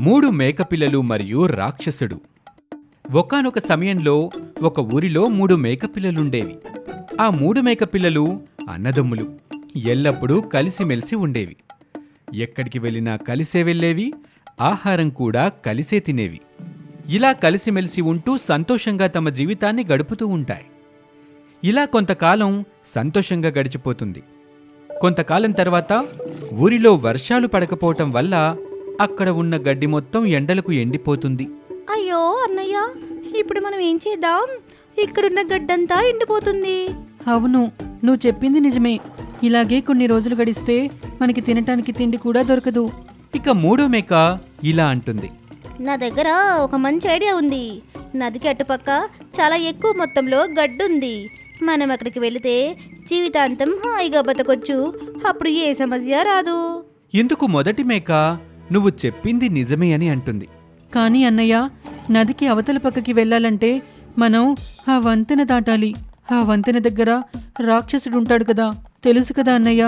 మూడు మేకపిల్లలు మరియు రాక్షసుడు. ఒకానొక సమయంలో ఒక ఊరిలో 3 మేకపిల్లలుండేవి. ఆ 3 మేకపిల్లలు అన్నదమ్ములు. ఎల్లప్పుడూ కలిసిమెలిసి ఉండేవి. ఎక్కడికి వెళ్ళినా కలిసే వెళ్ళేవి, ఆహారం కూడా కలిసే తినేవి. ఇలా కలిసిమెలిసి ఉంటూ సంతోషంగా తమ జీవితాన్ని గడుపుతూ ఉంటాయి. ఇలా కొంతకాలం సంతోషంగా గడిచిపోతుంది. కొంతకాలం తర్వాత ఊరిలో వర్షాలు పడకపోవటం వల్ల అక్కడ ఉన్న గడ్డి మొత్తం ఎండలకు ఎండిపోతుంది. అయ్యో అన్నయ్య, ఇప్పుడు మనం ఏం చేద్దాం? ఇక్కడున్న గడ్డంతా ఎండిపోతుంది. అవును, నువ్వు చెప్పింది నిజమే. ఇలాగే కొన్ని రోజులు గడిస్తే మనకి తినటానికి తిండి కూడా దొరకదు. ఇక మూడో మేక ఇలా అంటుంది. నా దగ్గర ఒక మంచి ఐడియా ఉంది. నదికి అటుపక్క చాలా ఎక్కువ మొత్తంలో గడ్డుంది. మనం అక్కడికి వెళితే జీవితాంతం హాయిగా బతకొచ్చు. అప్పుడు ఏ సమస్య రాదు. ఇందుకు మొదటి మేక నువ్వు చెప్పింది నిజమే అని అంటుంది. కానీ అన్నయ్య, నదికి అవతల పక్కకి వెళ్ళాలంటే మనం ఆ వంతెన దాటాలి. ఆ వంతెన దగ్గర రాక్షసుడు ఉంటాడు కదా, తెలుసు కదా అన్నయ్య.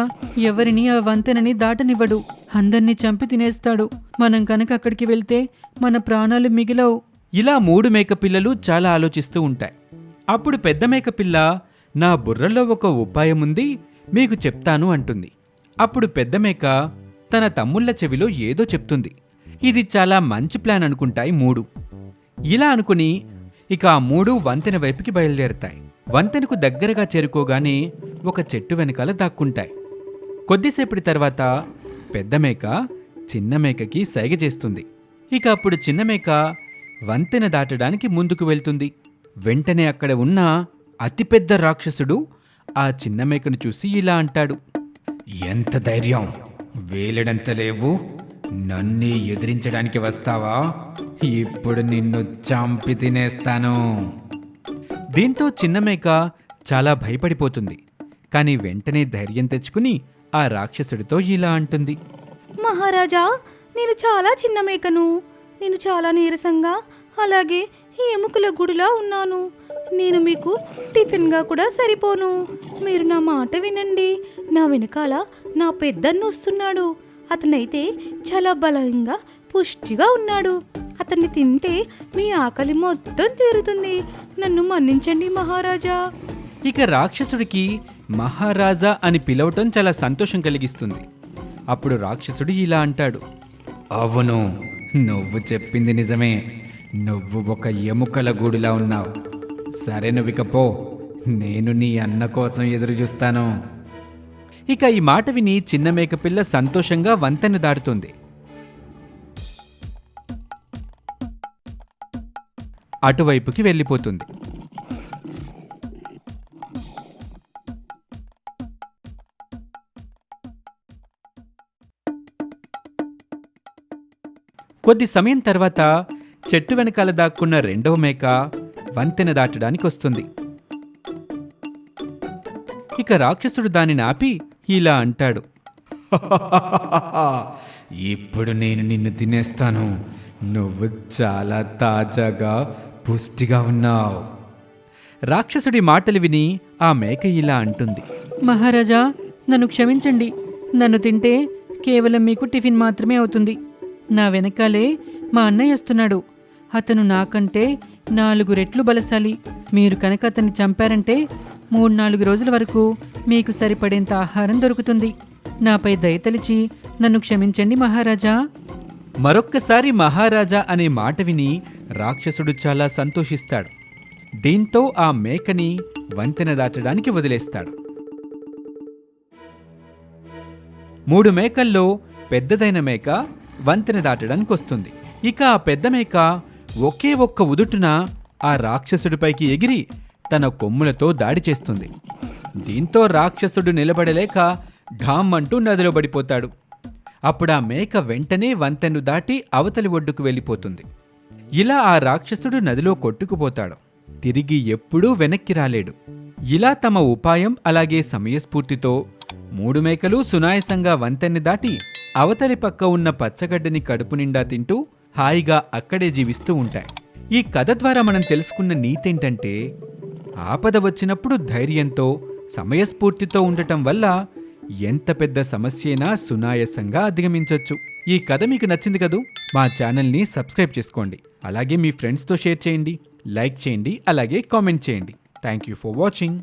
ఎవరిని ఆ వంతెనని దాటనివ్వడు, అందర్నీ చంపి తినేస్తాడు. మనం కనుక అక్కడికి వెళ్తే మన ప్రాణాలు మిగిలవు. ఇలా 3 మేకపిల్లలు చాలా ఆలోచిస్తూ ఉంటాయి. అప్పుడు పెద్ద మేకపిల్ల, నా బుర్రలో ఒక ఉపాయముంది, మీకు చెప్తాను అంటుంది. అప్పుడు పెద్ద మేక తన తమ్ముళ్ల చెవిలో ఏదో చెప్తుంది. ఇది చాలా మంచి ప్లాన్ అనుకుంటాయి 3. ఇలా అనుకుని ఇక ఆ 3 వంతెన వైపుకి బయలుదేరతాయి. వంతెనకు దగ్గరగా చేరుకోగానే ఒక చెట్టు వెనకాల దాక్కుంటాయి. కొద్దిసేపటి తర్వాత పెద్ద మేక చిన్న మేకకి సైగ చేస్తుంది. ఇక అప్పుడు చిన్న మేక వంతెన దాటడానికి ముందుకు వెళ్తుంది. వెంటనే అక్కడ ఉన్న అతిపెద్ద రాక్షసుడు ఆ చిన్న మేకను చూసి ఇలా అంటాడు. ఎంత ధైర్యం! వేలెడంత లేవు, నన్నే ఎదిరించడానికి వస్తావా? ఇప్పుడు నిన్ను చంపి తినేస్తాను. దీంతో చిన్న మేక చాలా భయపడిపోతుంది. కాని వెంటనే ధైర్యం తెచ్చుకుని ఆ రాక్షసుడితో ఇలా అంటుంది. మహారాజా, నేను చాలా చిన్న మేకను. నేను చాలా నీరసంగా, అలాగే ఎముకల గుడిలా ఉన్నాను. నేను మీకు టిఫిన్గా కూడా సరిపోను. మీరు నా మాట వినండి. నా వెనకాల నా పెద్దన్న వస్తున్నాడు. అతనైతే చాలా బలంగా పుష్టిగా ఉన్నాడు. అతన్ని తింటే మీ ఆకలి మొత్తం తీరుతుంది. నన్ను మన్నించండి మహారాజా. ఇక రాక్షసుడికి మహారాజా అని పిలవటం చాలా సంతోషం కలిగిస్తుంది. అప్పుడు రాక్షసుడు ఇలా అంటాడు. అవును, నువ్వు చెప్పింది నిజమే. నువ్వు ఒక ఎముకల గూడులా ఉన్నావు. సరే, నువ్విక పో. నేను నీ అన్న కోసం ఎదురు చూస్తాను. ఇక ఈ మాట విని చిన్న మేకపిల్ల సంతోషంగా వంతెన దాటుతుంది. అటువైపుకి వెళ్ళిపోతుంది. కొద్ది సమయం తర్వాత చెట్టు వెనకాల దాక్కున్న రెండవ మేక వంతెన దాటడానికి వస్తుంది. ఇక రాక్షసుడు దానిని ఆపి ఇలా అంటాడు. ఇప్పుడు నేను నిన్ను తినేస్తాను. నువ్వు చాలా తాజాగా పుష్టిగా ఉన్నావు. రాక్షసుడి మాటలు విని ఆ మేక ఇలా అంటుంది. మహారాజా, నన్ను క్షమించండి. నన్ను తింటే కేవలం మీకు టిఫిన్ మాత్రమే అవుతుంది. నా వెనకాలే మా అన్నయ్య వస్తున్నాడు. అతను నాకంటే 4 రెట్లు బలశాలి. మీరు కనుక అతన్ని చంపారంటే 3-4 రోజుల వరకు మీకు సరిపడేంత ఆహారం దొరుకుతుంది. నాపై దయతలిచి నన్ను క్షమించండి మహారాజా. మరొక్కసారి మహారాజా అనే మాట విని రాక్షసుడు చాలా సంతోషిస్తాడు. దీంతో ఆ మేకని వంతెన దాటడానికి వదిలేస్తాడు. 3 మేకల్లో పెద్దదైన మేక వంతెన దాటడానికి వస్తుంది. ఇక ఆ పెద్ద మేక ఒకే ఒక్క ఉదుటున ఆ రాక్షసుడిపైకి ఎగిరి తన కొమ్ములతో దాడి చేస్తుంది. దీంతో రాక్షసుడు నిలబడలేక ఢామ్ అంటూ నదిలో పడిపోతాడు. అప్పుడు ఆ మేక వెంటనే వంతెను దాటి అవతలి ఒడ్డుకు వెళ్ళిపోతుంది. ఇలా ఆ రాక్షసుడు నదిలో కొట్టుకుపోతాడు. తిరిగి ఎప్పుడూ వెనక్కి రాలేడు. ఇలా తమ ఉపాయం అలాగే సమయస్ఫూర్తితో 3 మేకలు సునాయసంగా వంతెన్ని దాటి అవతలి పక్క ఉన్న పచ్చగడ్డని కడుపు నిండా తింటూ హాయిగా అక్కడే జీవిస్తూ ఉంటాయి. ఈ కథ ద్వారా మనం తెలుసుకున్న నీతేంటంటే, ఆపద వచ్చినప్పుడు ధైర్యంతో సమయస్ఫూర్తితో ఉండటం వల్ల ఎంత పెద్ద సమస్యైనా సునాయాసంగా అధిగమించొచ్చు. ఈ కథ మీకు నచ్చింది కదూ? మా ఛానల్ని సబ్స్క్రైబ్ చేసుకోండి. అలాగే మీ ఫ్రెండ్స్తో షేర్ చేయండి, లైక్ చేయండి, అలాగే కామెంట్ చేయండి. Thank you for watching.